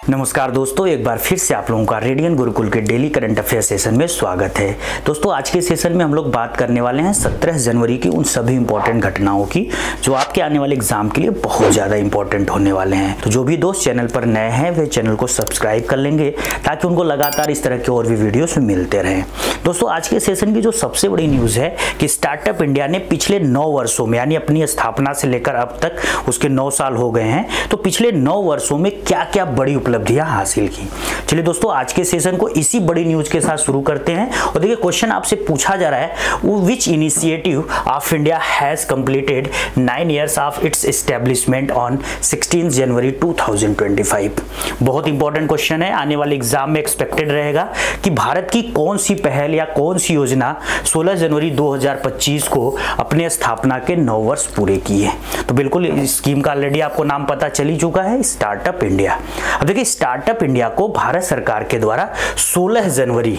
नमस्कार दोस्तों, एक बार फिर से आप लोगों का रेडियन गुरुकुल के डेली करंट अफेयर सेशन में स्वागत है। दोस्तों, आज के सेशन में हम लोग बात करने वाले हैं 17 जनवरी की उन सभी इंपॉर्टेंट घटनाओं की जो आपके आने वाले एग्जाम के लिए बहुत ज़्यादा इंपॉर्टेंट होने वाले हैं। तो जो भी दोस्त चैनल पर नए हैं वे चैनल को सब्सक्राइब कर लेंगे ताकि उनको लगातार इस तरह के और भी वीडियोस मिलते रहें। दोस्तों, आज के सेशन की जो सबसे बड़ी न्यूज़ है कि स्टार्टअप इंडिया ने पिछले 9 वर्षों में, यानी अपनी स्थापना से लेकर अब तक उसके 9 साल हो गए हैं, तो पिछले 9 वर्षों में क्या क्या बड़ी उपलब्धियां हासिल की। चलिए दोस्तों, आज के सेशन को इसी बड़ी न्यूज के साथ शुरू करते हैं। और देखिए, क्वेश्चन आपसे पूछा जा रहा है, which initiative of India has completed 9 years of its establishment on 16 जनवरी 2025। बहुत इंपॉर्टेंट क्वेश्चन है, आने वाले एग्जाम में एक्सपेक्टेड रहेगा कि भारत की कौन सी पहल या कौन सी योजना 16 जनवरी 2025 को अपने स्थापना के 9 वर्ष पूरे किए। तो बिल्कुल इस स्कीम का ऑलरेडी आपको नाम पता चल ही चुका है, स्टार्टअप इंडिया। अब देखिए, स्टार्टअप इंडिया को भारत सरकार के द्वारा 16 जनवरी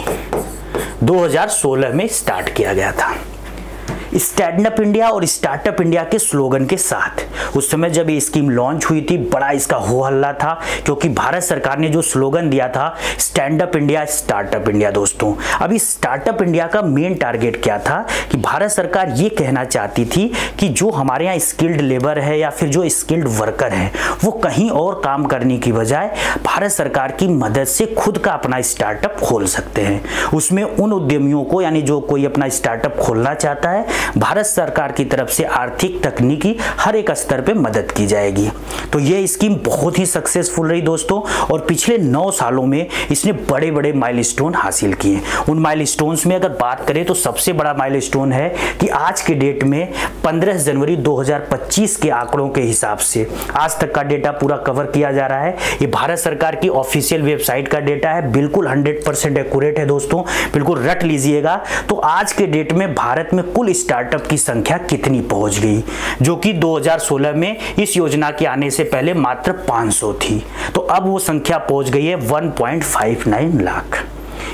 2016 में स्टार्ट किया गया था। स्टैंड अप इंडिया और स्टार्टअप इंडिया के स्लोगन के साथ उस समय जब ये स्कीम लॉन्च हुई थी, बड़ा इसका हो हल्ला था, क्योंकि भारत सरकार ने जो स्लोगन दिया था stand up India startup India. दोस्तों, अभी स्टार्टअप इंडिया का मेन टारगेट क्या था कि भारत सरकार ये कहना चाहती थी कि जो हमारे यहाँ स्किल्ड लेबर है या फिर जो स्किल्ड वर्कर है वो कहीं और काम करने की बजाय भारत सरकार की मदद से खुद का अपना स्टार्टअप खोल सकते हैं। उसमें उन उद्यमियों को, यानी जो कोई अपना स्टार्टअप खोलना चाहता है, भारत सरकार की तरफ से आर्थिक तकनीकी हर एक स्तर पे मदद की जाएगी। तो ये स्कीम बहुत ही सक्सेसफुल रही दोस्तों, और पिछले 9 सालों में इसने बड़े बड़े माइलस्टोन हासिल किए। उन माइलस्टोन्स में अगर बात करें तो सबसे बड़ा माइलस्टोन है कि आज के डेट में 15 जनवरी 2025 के आंकड़ों के हिसाब से, आज तक का डेटा पूरा कवर किया जा रहा है, ये भारत सरकार की ऑफिशियल वेबसाइट का डेटा है, बिल्कुल 100% एक्यूरेट है दोस्तों, बिल्कुल रट लीजिएगा। तो आज के डेट में भारत में कुल स्टार्टअप की संख्या कितनी पहुंच गई, जो कि 2016 में इस योजना के आने से पहले मात्र 500 थी। तो अब वो संख्या पहुंच गई है 1.59 लाख।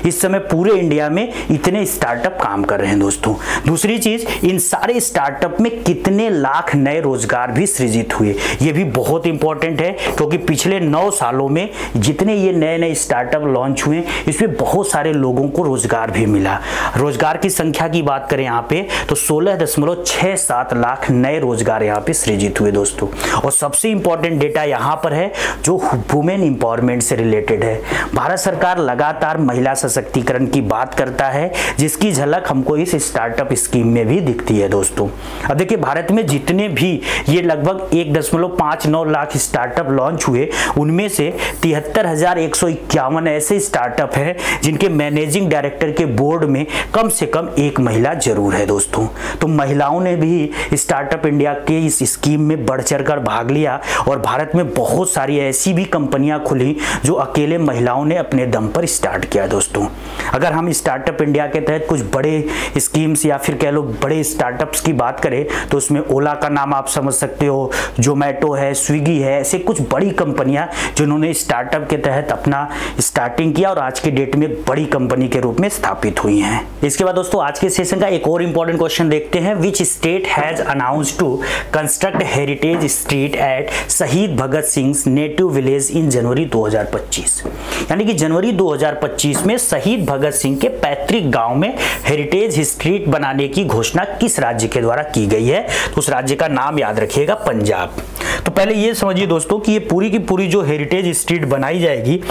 इस समय पूरे इंडिया में इतने स्टार्टअप काम कर रहे हैं दोस्तों। दूसरी चीज, इन सारे स्टार्टअप में कितने लाख नए रोजगार भी सृजित हुए, ये भी बहुत इंपॉर्टेंट है, क्योंकि पिछले 9 सालों में जितने ये नए नए स्टार्टअप लॉन्च हुए इसमें बहुत सारे लोगों को रोजगार भी मिला। रोजगार की संख्या की बात करें यहाँ पे तो 16.67 लाख नए रोजगार यहाँ पे सृजित हुए दोस्तों। और सबसे इंपॉर्टेंट डेटा यहाँ पर है जो वुमेन इंपावरमेंट से रिलेटेड है। भारत सरकार लगातार महिला सशक्तिकरण की बात करता है, जिसकी झलक हमको इस स्टार्टअप स्कीम में भी दिखती है दोस्तों। अब देखिए, भारत में जितने भी ये लगभग 1.59 लाख स्टार्टअप लॉन्च हुए, उनमें से 73,151 ऐसे स्टार्टअप हैं जिनके मैनेजिंग डायरेक्टर के बोर्ड में कम से कम एक महिला जरूर है दोस्तों। तो महिलाओं ने भी स्टार्टअप इंडिया के इस स्कीम में बढ़ चढ़कर भाग लिया, और भारत में बहुत सारी ऐसी भी कंपनियां खुली जो अकेले महिलाओं ने अपने दम पर स्टार्ट किया दोस्तों। अगर हम स्टार्टअप इंडिया के तहत कुछ बड़े स्कीम्स या फिर कह लो बड़े स्टार्टअप्स की बात करें तो उसमें ओला का नाम आप समझ सकते हो, जोमेटो है, स्विगी है, ऐसे कुछ बड़ी कंपनियां जिन्होंने स्टार्टअप के तहत अपना स्टार्टिंग किया और आज के डेट में बड़ी कंपनी के रूप में स्थापित हुई हैं। इसके बाद दोस्तों, आज के सेशन का एक और इंपॉर्टेंट क्वेश्चन देखते हैं। Which state has announced to construct heritage street at Shaheed Bhagat Singh native village in January 2025। यानी कि जनवरी 2025 में शहीद भगत सिंह के पैतृक गांव में हेरिटेज स्ट्रीट बनाने की घोषणा किस राज्य के द्वारा की गई है? तो उस राज्य का नाम याद रखिएगा, पंजाब। तो पहले ये समझिए दोस्तों कि ये पूरी की पूरी जो हेरिटेज स्ट्रीट बनाई जाएगी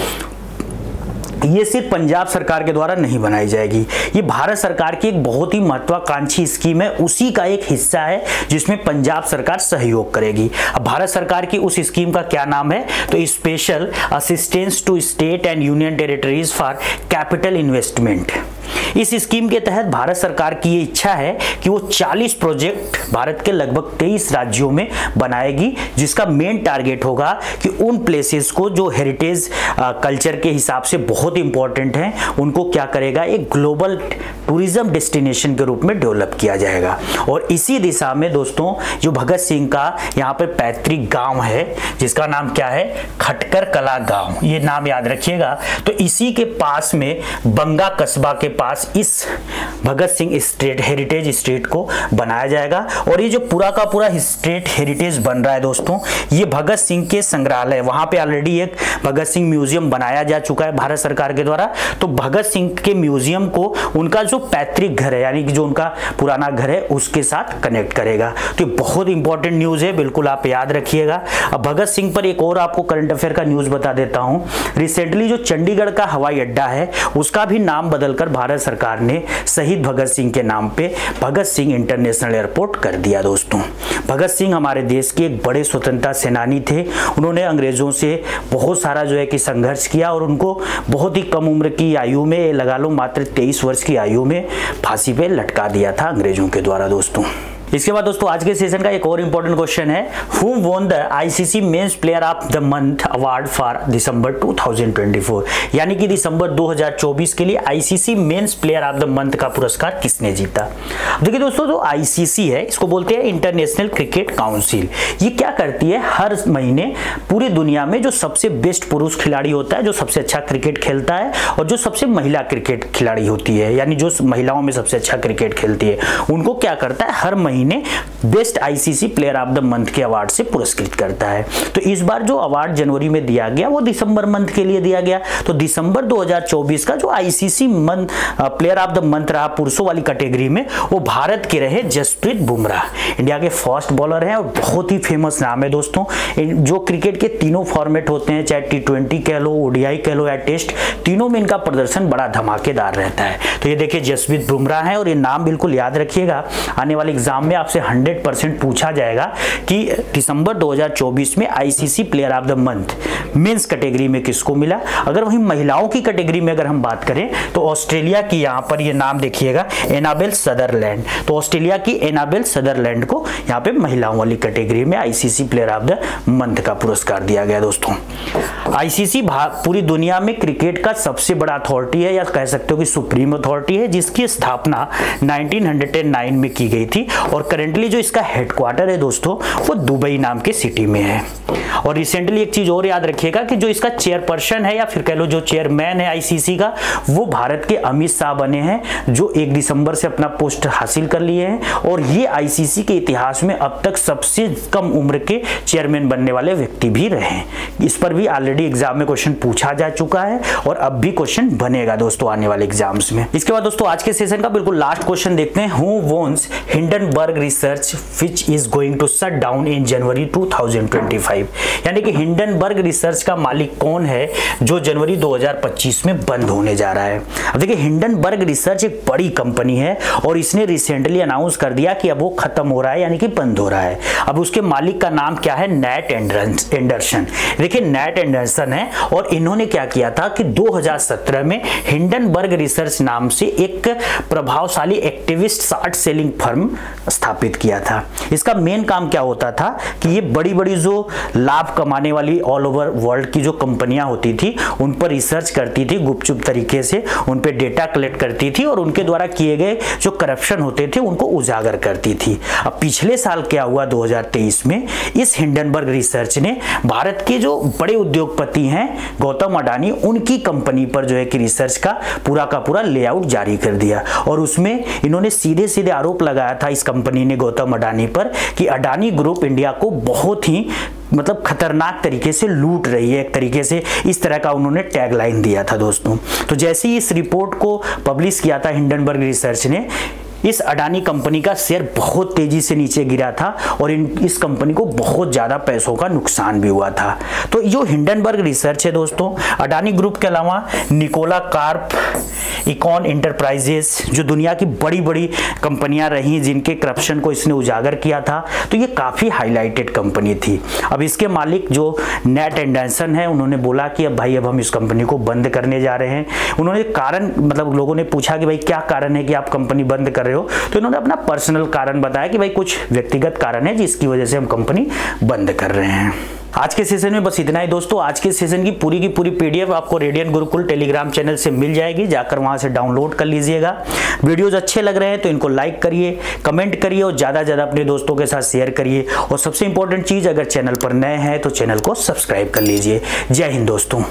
ये सिर्फ पंजाब सरकार के द्वारा नहीं बनाई जाएगी, ये भारत सरकार की एक बहुत ही महत्वाकांक्षी स्कीम है, उसी का एक हिस्सा है जिसमें पंजाब सरकार सहयोग करेगी। अब भारत सरकार की उस स्कीम का क्या नाम है? तो special assistance to state and union territories for capital investment. इस स्कीम के तहत भारत सरकार की ये इच्छा है कि वो 40 प्रोजेक्ट भारत के लगभग 23 राज्यों में बनाएगी, जिसका मेन टारगेट होगा कि उन प्लेसेस को जो हेरिटेज कल्चर के हिसाब से बहुत इंपॉर्टेंट हैं, उनको क्या करेगा, एक ग्लोबल टूरिज्म डेस्टिनेशन के रूप में डेवलप किया जाएगा। और इसी दिशा में दोस्तों, जो भगत सिंह का यहाँ पर पैतृक गांव है जिसका नाम क्या है, खटकर कला गांव, ये नाम याद रखिएगा। तो इसी के पास में बंगा कस्बा के पास इस Bhagat Singh state heritage state को बनाया जाएगा। और ये जो पूरा का पूरा स्टेट हेरिटेज बन रहा है दोस्तों, ये भगत सिंह के संग्रहालय, वहां पे ऑलरेडी एक भगत सिंह म्यूजियम बनाया जा चुका है भारत सरकार के द्वारा। तो भगत सिंह के म्यूजियम को उनका जो पैतृक घर है, यानी कि जो उनका पुराना घर है, उसके साथ कनेक्ट करेगा। तो बहुत इंपॉर्टेंट न्यूज है, बिल्कुल आप याद रखिएगा। अब भगत सिंह पर एक और आपको करंट अफेयर का न्यूज बता देता हूं। रिसेंटली जो चंडीगढ़ का हवाई अड्डा है, उसका भी नाम बदलकर भारत सरकार ने शहीद भगत सिंह के नाम पे भगत सिंह इंटरनेशनल एयरपोर्ट कर दिया दोस्तों। भगत सिंह हमारे देश के एक बड़े स्वतंत्रता सेनानी थे। उन्होंने अंग्रेजों से बहुत सारा जो है कि संघर्ष किया और उनको बहुत ही कम उम्र की आयु में, लगा लो मात्र 23 वर्ष की आयु में फांसी पे लटका दिया था अंग्रेजों के द्वारा दोस्तों। इसके बाद दोस्तों आज के सेशन का एक और इंपॉर्टेंट क्वेश्चन है, who won the ICC men's player of the month award for December 2024, यानी कि दिसंबर 2024 के लिए ICC men's player of the month का पुरस्कार किसने जीता। देखिए दोस्तों, जो आईसीसी है इसको बोलते हैं इंटरनेशनल क्रिकेट काउंसिल। ये क्या करती है, हर महीने पूरी दुनिया में जो सबसे बेस्ट पुरुष खिलाड़ी होता है, जो सबसे अच्छा क्रिकेट खेलता है, और जो सबसे महिला क्रिकेट खिलाड़ी होती है, यानी जो महिलाओं में सबसे अच्छा क्रिकेट खेलती है, उनको क्या करता है, हर महीने best ICC player of the month के अवार्ड से पुरस्कृत करता है। तो इस बार जो अवार्ड जनवरी में दिया गया वो दिसंबर मंथ के लिए दिया गया। तो दिसंबर 2024 का जो ICC player of the month रहा पुरुषों वाली कैटेगरी में, वो भारत के रहे जसप्रीत बुमराह। इंडिया के फास्ट बॉलर हैं और बहुत ही फेमस नाम है दोस्तों। जो क्रिकेट के तीनों फॉर्मेट होते हैं, चाहे T20 कह लो, ओडीआई कह लो या टेस्ट, तीनों में इनका प्रदर्शन बड़ा धमाकेदार रहता है। तो ये देखिए जसप्रीत बुमराह है और ये नाम बिल्कुल याद रखिएगा, आने वाले एग्जाम में आपसे 100% पूछा जाएगा कि दिसंबर 2024 में ICC player of the month men's category में किसको मिला। अगर वहीं महिलाओं की कैटेगरी में अगर हम बात करें तो ऑस्ट्रेलिया की, यहां पर ये नाम देखिएगा, एनाबेल सदरलैंड। तो ऑस्ट्रेलिया की एनाबेल सदरलैंड को यहां पे महिलाओं वाली कैटेगरी में ICC player of the month का पुरस्कार दिया गया दोस्तों। आईसीसी पूरी दुनिया में क्रिकेट का सबसे बड़ा अथॉरिटी है, या कह सकते हो कि सुप्रीम अथॉरिटी है, जिसकी स्थापना 1909 में की गई थी। और करेंटली जो इसका हेडक्वार्टर है दोस्तों, वो दुबई नाम के सिटी में है। और रिसेंटली एक चीज और याद रखिएगा कि जो इसका चेयरपर्सन है, या फिर कह लो जो चेयरमैन है आईसीसी का, वो भारत के अमित शाह बने हैं, जो 1 दिसंबर से अपना पोस्ट हासिल कर लिए हैं। और ये आईसीसी के इतिहास में अब तक सबसे कम उम्र के चेयरमैन बनने वाले व्यक्ति भी रहे। इस पर भी ऑलरेडी एग्जाम में क्वेश्चन पूछा जा चुका है और अब भी क्वेश्चन बनेगा दोस्तों आने वाले एग्जाम्स में। इसके बाद दोस्तों आज के सेशन का बिल्कुल लास्ट क्वेश्चन देखते हैं, who owns Hindenburg research which is going to shut down in January 2025, यानी कि हिंडनबर्ग रिसर्च का मालिक कौन है जो जनवरी 2025 में बंद होने जा रहा है। अब देखिए हिंडनबर्ग रिसर्च एक बड़ी कंपनी है और इसने रिसेंटली अनाउंस कर दिया कि अब वो खत्म हो रहा है, यानी कि बंद हो रहा है। अब उसके मालिक का नाम क्या है, नैट एंडरसन। देखिए नैट एंडरसन है और इन्होंने क्या किया था कि 2017 में हिंडनबर्ग रिसर्च नाम से एक प्रभावशाली एक्टिविस्ट शॉर्ट सेलिंग फर्म स्थापित किया था। इसका मेन काम क्या होता था कि ये बड़ी बड़ी जो लाभ कमाने वाली ऑल ओवर वर्ल्ड की जो कंपनियां होती थी उन पर रिसर्च करती थी, गुपचुप तरीके से उन पे डेटा कलेक्ट करती थी और उनके द्वारा किए गए जो करप्शन होते थे उनको उजागर करती थी। अब पिछले साल क्या हुआ, 2023 में इस हिंडनबर्ग रिसर्च ने भारत के जो बड़े उद्योगपति हैं गौतम अडानी, उनकी कंपनी पर जो है कि रिसर्च का पूरा लेआउट जारी कर दिया। और उसमें इन्होंने सीधे सीधे आरोप लगाया था इस कंपनी ने गौतम अडानी पर कि अडानी ग्रुप इंडिया को बहुत ही मतलब खतरनाक तरीके से लूट रही है, एक तरीके से इस तरह का उन्होंने टैगलाइन दिया था दोस्तों। तो जैसे ही इस रिपोर्ट को पब्लिश किया था हिंडनबर्ग रिसर्च ने, इस अडानी कंपनी का शेयर बहुत तेजी से नीचे गिरा था और इस कंपनी को बहुत ज्यादा पैसों का नुकसान भी हुआ था। तो जो हिंडनबर्ग रिसर्च है दोस्तों, अडानी ग्रुप के अलावा निकोला कार्प, इकॉन एंटरप्राइजेस, जो दुनिया की बड़ी बड़ी कंपनियां रही जिनके करप्शन को इसने उजागर किया था, तो ये काफी हाईलाइटेड कंपनी थी। अब इसके मालिक जो नैट एंडरसन है, उन्होंने बोला कि अब भाई अब हम इस कंपनी को बंद करने जा रहे हैं। उन्होंने कारण, मतलब लोगों ने पूछा कि भाई क्या कारण है कि आप कंपनी बंद कर रहे हो, तो इन्होंने अपना पर्सनल कारण बताया कि भाई कुछ व्यक्तिगत कारण है जिसकी वजह से हम कंपनी बंद कर रहे हैं। आज के सेशन में बस इतना ही दोस्तों। आज के सेशन की पूरी पीडीएफ आपको रेडियन गुरुकुल टेलीग्राम चैनल से मिल जाएगी, जाकर वहां से डाउनलोड कर लीजिएगा। वीडियोज अच्छे लग रहे हैं तो इनको लाइक करिए, कमेंट करिए और ज़्यादा से ज़्यादा अपने दोस्तों के साथ शेयर करिए। और सबसे इंपॉर्टेंट चीज़, अगर चैनल पर नए हैं तो चैनल को सब्सक्राइब कर लीजिए। जय हिंद दोस्तों।